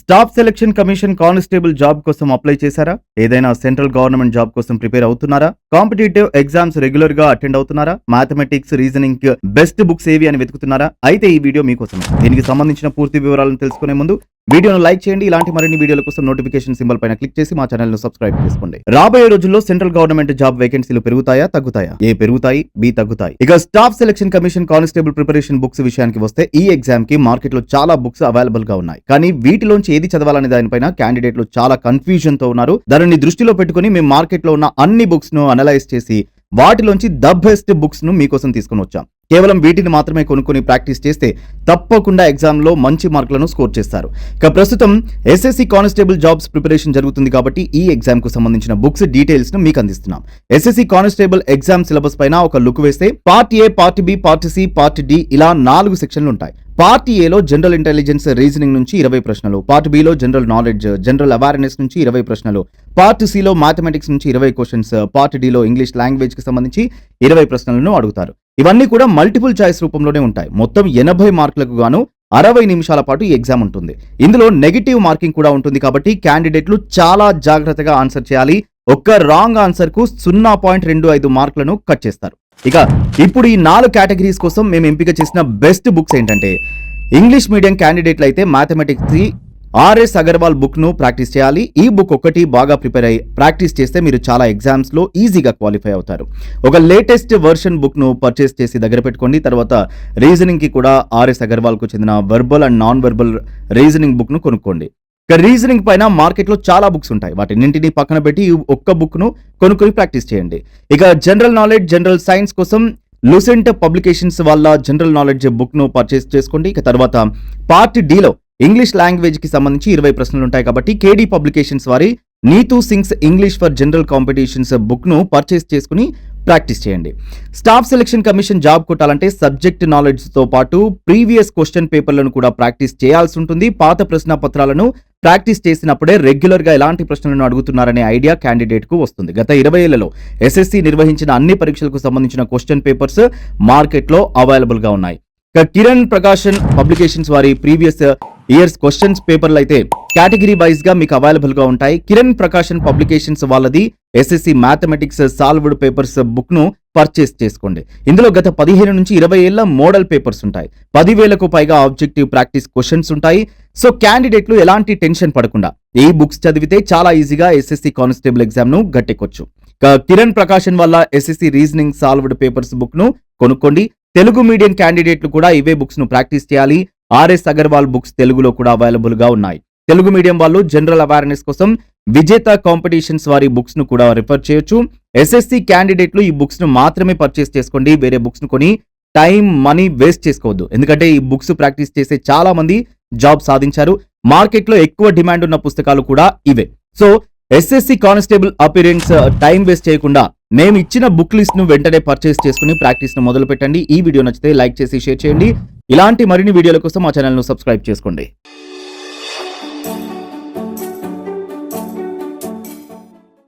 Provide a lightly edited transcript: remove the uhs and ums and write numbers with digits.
Staff selection commission constable job కోసం apply చేశారా? ఏదైనా సెంట్రల్ గవర్నమెంట్ జాబ్ కోసం ప్రిపేర్ అవుతున్నారా? కాంపిటేటివ్ ఎగ్జామ్స్ రెగ్యులర్ గా అటెండ్ అవుతున్నారా? మ్యాథమెటిక్స్, రీజనింగ్ బెస్ట్ బుక్స్ ఏవి అని వెతుకుతున్నారా? అయితే ఈ వీడియో మీకోసమే. దీనికి సంబంధించిన పూర్తి వివరాలను తెలుసుకునే ముందు వీడియోను లైక్ చేయండి. ఇలాంటి మరిన్ని వీడియోల కోసం నోటిఫికేషన్ సింబల్ పైన క్లిక్ చేసి మా ఛానల్ ను సబ్స్క్రైబ్ చేసుకోండి. రాబోయే రోజుల్లో సెంట్రల్ గవర్నమెంట్ జాబ్ వేకెన్సీలు పెరుగుతాయా, తగ్గుతాయా? ఏ పెరుగుతాయి, బి తగ్గుతాయి. ఇక staff selection commission constable preparation books విషయానికి వస్తే ఈ ఎగ్జామ్ కి మార్కెట్ లో చాలా బుక్స్ అవైలబుల్ గా ఉన్నాయి. కానీ వీటిలోంచి ఏది చదవాలనే దానిపైన క్యాండిడేట్లు చాలా కన్ఫ్యూజన్ తో ఉన్నారు. దానిని దృష్టిలో పెట్టుకుని మేము మార్కెట్ లో ఉన్న అన్ని బుక్స్ ను అనలైజ్ చేసి వాటిలోంచి ద బెస్ట్ బుక్స్ ను మీకోసం తీసుకుని వచ్చాం. కేవలం వీటిని మాత్రమే కొనుక్కొని ప్రాక్టీస్ చేస్తే తప్పకుండా ఎగ్జామ్ లో మంచి మార్కులను స్కోర్ చేస్తారు. ఇక ప్రస్తుతం ఎస్ఎస్సి కానిస్టేబుల్ జాబ్స్ ప్రిపరేషన్ జరుగుతుంది కాబట్టి ఈ ఎగ్జామ్ కు సంబంధించిన బుక్స్ డీటెయిల్స్ ను మీకు అందిస్తున్నాం. ఎస్ఎస్సి కానిస్టేబుల్ ఎగ్జామ్ సిలబస్ పైన ఒక లుక్ వేస్తే part A, part B, part C, part D ఇలా 4 సెక్షన్లు ఉంటాయి. పార్ట్ ఏలో జనరల్ ఇంటెలిజెన్స్, రీజనింగ్ నుంచి 20 ప్రశ్నలు, part below general knowledge, general awareness నుంచి 20 ప్రశ్నలు, పార్ట్ సిలో మ్యాథమెటిక్స్ నుంచి 20 క్వశ్చన్స్, పార్ట్ డిలో ఇంగ్లీష్ లాంగ్వేజ్ కి సంబంధించి 20 ప్రశ్నలను అడుగుతారు. ఇవన్నీ కూడా మల్టిపుల్ చాయిస్ రూపంలోనే ఉంటాయి. మొత్తం 80 మార్కులకు గాను 60 నిమిషాల పాటు ఈ ఎగ్జామ్ ఉంటుంది. ఇందులో నెగిటివ్ మార్కింగ్ కూడా ఉంటుంది కాబట్టి క్యాండిడేట్లు చాలా జాగ్రత్తగా ఆన్సర్ చేయాలి. ఒక్క రాంగ్ ఆన్సర్ కు 0.25 మార్కులను కట్ చేస్తారు. ఇక ఇప్పుడు ఈ 4 కేటగిరీస్ కోసం మేము ఎంపిక చేసిన బెస్ట్ బుక్స్ ఏంటంటే, ఇంగ్లీష్ మీడియం క్యాండిడేట్లు అయితే మ్యాథమెటిక్స్ ఆర్ఎస్ అగర్వాల్ బుక్ ను ప్రాక్టీస్ చేయాలి. ఈ బుక్ ఒకటి బాగా ప్రిపేర్ అయ్యి ప్రాక్టీస్ చేస్తే మీరు చాలా ఎగ్జామ్స్ లో ఈజీగా క్వాలిఫై అవుతారు. ఒక లేటెస్ట్ వర్షన్ బుక్ ను పర్చేస్ చేసి దగ్గర పెట్టుకోండి. తర్వాత రీజనింగ్ కి కూడా ఆర్ఎస్ అగర్వాల్ కు చెందిన verbal and non verbal reasoning book ను కొనుక్కోండి. ఇక రీజనింగ్ పైన మార్కెట్ లో చాలా బుక్స్ ఉంటాయి. వాటిన్నింటినీ పక్కన పెట్టి ఒక్క బుక్ ను కొనుక్కొని ప్రాక్టీస్ చేయండి. ఇక జనరల్ నాలెడ్జ్, జనరల్ సైన్స్ కోసం లూసెంట్ పబ్లికేషన్స్ వాళ్ళ జనరల్ నాలెడ్జ్ బుక్ ను పర్చేస్ చేసుకోండి. ఇక తర్వాత పార్ట్ డిలో ఇంగ్లీష్ లాంగ్వేజ్ కి సంబంధించి 20 ప్రశ్నలు ఉంటాయి కాబట్టి కేడి పబ్లికేషన్స్ వారి Neetu Singh's English for general competitions book ను పర్చేస్ చేసుకుని ప్రాక్టీస్ చేయండి. స్టాఫ్ సెలక్షన్ కమిషన్ జాబ్ కొట్టాలంటే సబ్జెక్ట్ నాలెడ్జ్ తో పాటు ప్రీవియస్ క్వశ్చన్ పేపర్లను కూడా ప్రాక్టీస్ చేయాల్సి ఉంటుంది. పాత ప్రశ్న పత్రాలను ప్రాక్టీస్ చేసినప్పుడే రెగ్యులర్ గా ఎలాంటి ప్రశ్నలను అడుగుతున్నారనే ఐడియా క్యాండిడేట్ కు వస్తుంది. గత 20 ఏళ్లలో ఎస్ఎస్సి నిర్వహించిన అన్ని పరీక్షలకు సంబంధించిన క్వశ్చన్ పేపర్స్ మార్కెట్ లో అవైలబుల్ గా ఉన్నాయి. కిరణ్ ప్రకాశన్ పబ్లికేషన్స్ వారి ప్రీవియస్ ఇయర్స్ క్వశ్చన్స్ పేపర్లు అయితే కేటగిరీ వైజ్ గా మీకు అవైలబుల్ గా ఉంటాయి. కిరణ్ ప్రకాశన్ పబ్లికేషన్స్ వాళ్ళది SSC mathematics solved papers book ను పర్చేస్ చేసుకోండి. ఇందులో గత 15 నుంచి 20 ఏళ్ల మోడల్ పేపర్స్ ఉంటాయి. 10,000కు పైగా ఆబ్జెక్టివ్ ప్రాక్టీస్ క్వశ్చన్స్ ఉంటాయి. సో క్యాండిడేట్లు ఎలాంటి టెన్షన్ పడకుండా ఈ బుక్స్ చదివితే చాలా ఈజీగా ఎస్ఎస్సి కానిస్టేబుల్ ఎగ్జామ్ ను గట్టెక్కొచ్చు. కిరణ్ ప్రకాశన్ వల్ల SSC reasoning solved papers book ను కొనుక్కోండి. తెలుగు మీడియం క్యాండిడేట్లు కూడా ఇవే బుక్స్ ను ప్రాక్టీస్ చేయాలి. ఆర్ఎస్ అగర్వాల్ బుక్స్ తెలుగులో కూడా అవైలబుల్ గా ఉన్నాయి. తెలుగు మీడియం వాళ్ళు జనరల్ అవేర్నెస్ కోసం విజేత కాంపిటీషన్స్ వారి బుక్స్ ను కూడా రిఫర్ చేయొచ్చు. ఎస్ఎస్సి క్యాండిడేట్లు ఈ బుక్స్ ను మాత్రమే పర్చేస్ చేసుకోండి. వేరే బుక్స్ ను కొని టైం, మనీ వేస్ట్ చేసుకోవద్దు. ఎందుకంటే ఈ బుక్స్ ప్రాక్టీస్ చేసే చాలా మంది జాబ్ సాధించారు. మార్కెట్ లో ఎక్కువ డిమాండ్ ఉన్న పుస్తకాలు కూడా ఇవే. So SSC constable appearance time waste చేయకుండా మేము ఇచ్చిన బుక్ లిస్ట్ ను వెంటనే పర్చేస్ చేసుకుని ప్రాక్టీస్ ను మొదలు పెట్టండి. ఈ వీడియో నచ్చితే లైక్ చేసి షేర్ చేయండి. ఇలాంటి మరిన్ని వీడియోల కోసం మా ఛానల్ ను సబ్స్క్రైబ్ చేసుకోండి.